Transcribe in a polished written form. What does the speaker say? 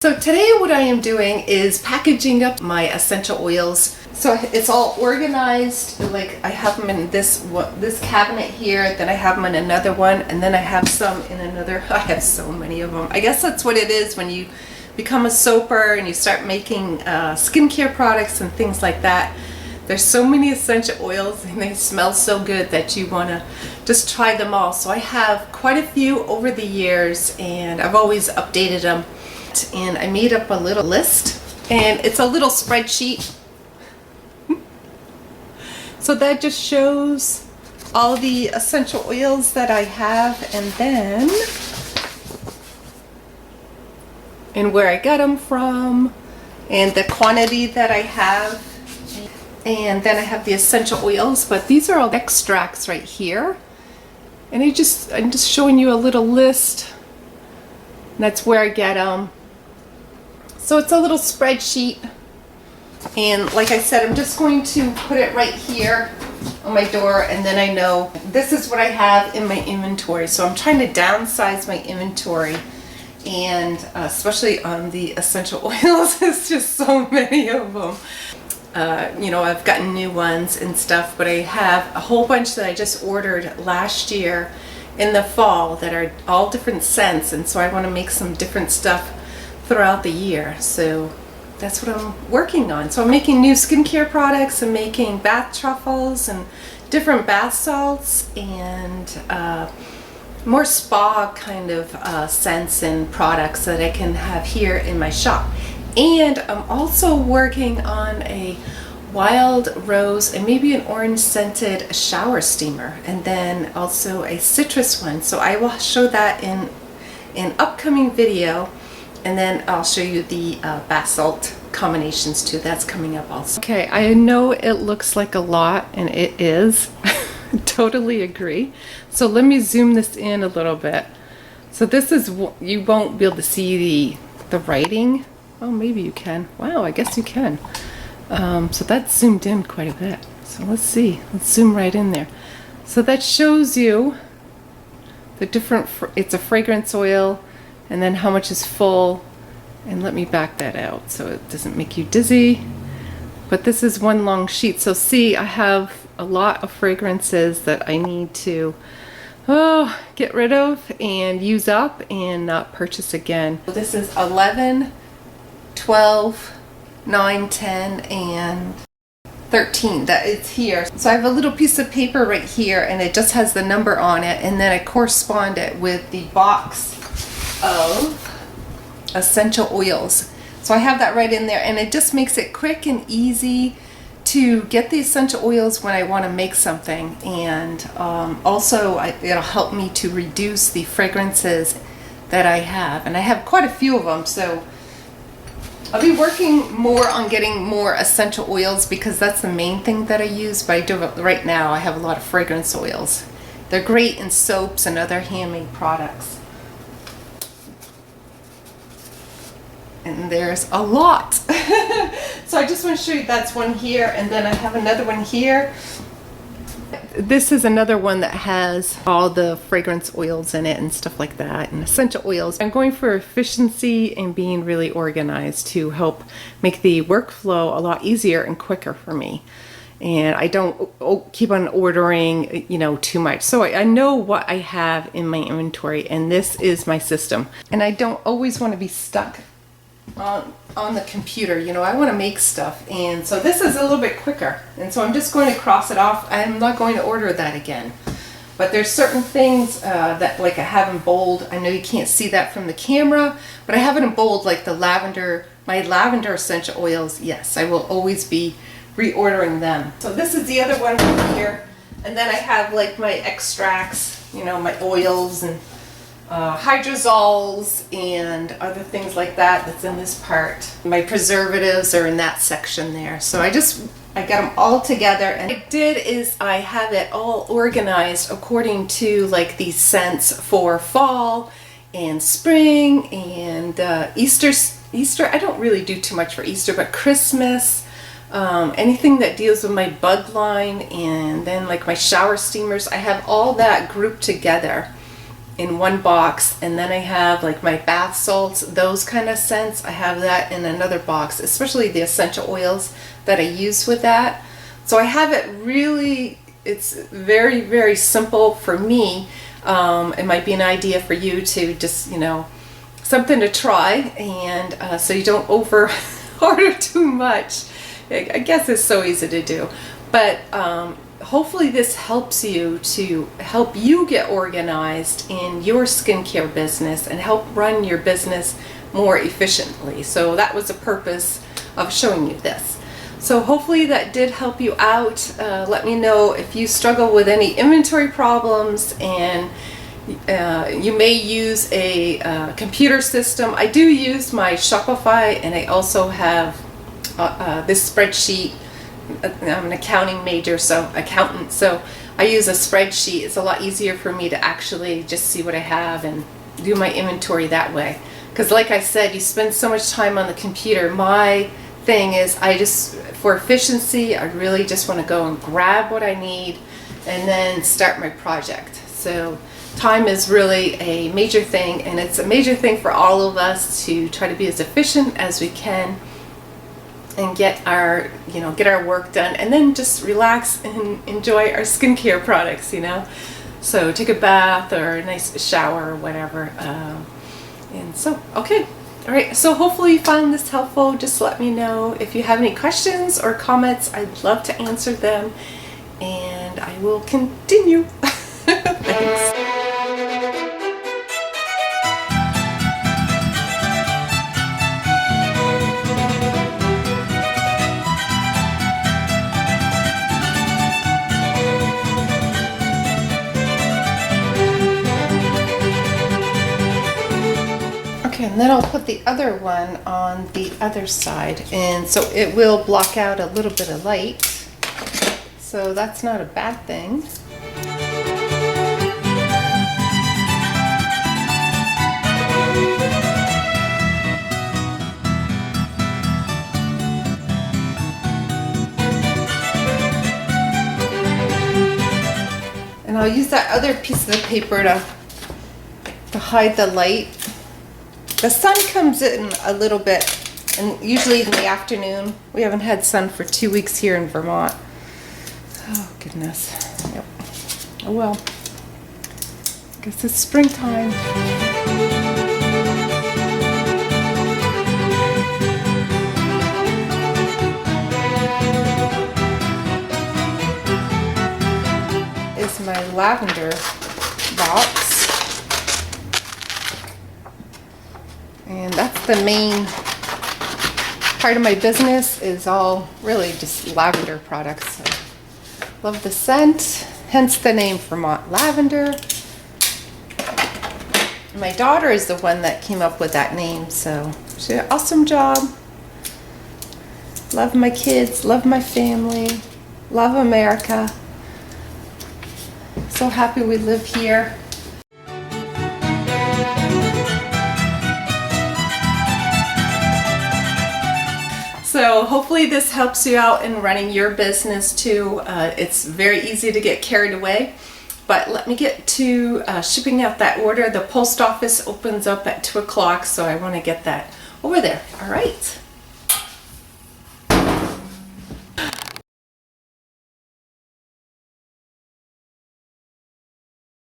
So today what I am doing is packaging up my essential oils. So it's all organized, like I have them in this cabinet here, then I have them in another one, and then I have some in another. I have so many of them. I guess that's what it is when you become a soaper and you start making skincare products and things like that. There's so many essential oils and they smell so good that you want to just try them all. So I have quite a few over the years and I've always updated them. And I made up a little list, and it's a little spreadsheet. So that just shows all the essential oils that I have, and where I got them from, and the quantity that I have. And then I have the essential oils, but these are all extracts right here. And I'm just showing you a little list. And that's where I get them. So it's a little spreadsheet. And like I said, I'm just going to put it right here on my door, and then I know this is what I have in my inventory. So I'm trying to downsize my inventory, and especially on the essential oils, there's just so many of them. You know, I've gotten new ones and stuff, but I have a whole bunch that I just ordered last year in the fall that are all different scents, and so I want to make some different stuff throughout the year. So that's what I'm working on. So I'm making new skincare products, I'm making bath truffles and different bath salts, and more spa kind of scents and products that I can have here in my shop. And I'm also working on a wild rose and maybe an orange scented shower steamer, and then also a citrus one. So I will show that in an upcoming video, and then I'll show you the bath salt combinations too. That's coming up also. Okay, I know it looks like a lot, and it is. Totally agree. So let me zoom this in a little bit. So this is, you won't be able to see the writing. Oh, maybe you can. Wow, I guess you can. So that's zoomed in quite a bit. So let's see. Let's zoom right in there. So that shows you the different, it's a fragrance oil, and then how much is full. And let me back that out so it doesn't make you dizzy. But this is one long sheet. So see, I have a lot of fragrances that I need to get rid of and use up and not purchase again. This is 11, 12, 9, 10, and 13 that it's here. So I have a little piece of paper right here, and it just has the number on it, and then I correspond it with the box of essential oils. So I have that right in there, and it just makes it quick and easy to get the essential oils when I want to make something. And also it'll help me to reduce the fragrances that I have, and I have quite a few of them. So I'll be working more on getting more essential oils because that's the main thing that I use, but I do it right now. I have a lot of fragrance oils. They're great in soaps and other handmade products. And there's a lot. So I just want to show you, that's one here, and then I have another one here. This is another one that has all the fragrance oils in it and stuff like that, and essential oils. I'm going for efficiency and being really organized to help make the workflow a lot easier and quicker for me. And I don't keep on ordering, you know, too much. So I know what I have in my inventory, and this is my system. And I don't always want to be stuck on the computer. You know, I want to make stuff, and so this is a little bit quicker, and so I'm just going to cross it off. I'm not going to order that again. But there's certain things that, like, I have in bold. I know you can't see that from the camera, but I have it in bold, like the lavender, my lavender essential oils. Yes, I will always be reordering them. So this is the other one from here, and then I have like my extracts, you know, my oils and hydrosols and other things like that that's in this part. My preservatives are in that section there. So I got them all together, and what I did is I have it all organized according to like these scents for fall and spring and Easter. I don't really do too much for Easter, but Christmas, anything that deals with my bug line, and then like my shower steamers, I have all that grouped together. in one box, and then I have like my bath salts, those kind of scents, I have that in another box, especially the essential oils that I use with that. So I have it really, it's very, very simple for me. It might be an idea for you to just, you know, something to try, and so you don't over order too much. I guess it's so easy to do, but hopefully this helps you to help you get organized in your skincare business and help run your business more efficiently. So that was the purpose of showing you this. So hopefully that did help you out. Let me know if you struggle with any inventory problems, and you may use a computer system. I do use my Shopify, and I also have this spreadsheet. I'm an accounting major, so accountant, so I use a spreadsheet. It's a lot easier for me to actually just see what I have and do my inventory that way. Because like I said, you spend so much time on the computer. My thing is, I just, for efficiency, I really just want to go and grab what I need and then start my project. So time is really a major thing, and it's a major thing for all of us to try to be as efficient as we can and get our, you know, get our work done, and then just relax and enjoy our skincare products, you know. So take a bath or a nice shower or whatever. And so, okay. All right, so hopefully you found this helpful. Just let me know if you have any questions or comments. I'd love to answer them, and I will continue. Thanks. Okay, and then I'll put the other one on the other side, and so it will block out a little bit of light, so that's not a bad thing. And I'll use that other piece of the paper to hide the light. The sun comes in a little bit, and usually in the afternoon. We haven't had sun for 2 weeks here in Vermont. Oh, goodness. Yep. Oh, well. I guess it's springtime. Is my lavender box. And that's the main part of my business, is all really just lavender products. So, love the scent, hence the name Vermont Lavender. My daughter is the one that came up with that name, so she did an awesome job. Love my kids, love my family, love America. So happy we live here. So hopefully this helps you out in running your business too. It's very easy to get carried away, but let me get to shipping out that order. The post office opens up at 2 o'clock, so I want to get that over there. All right.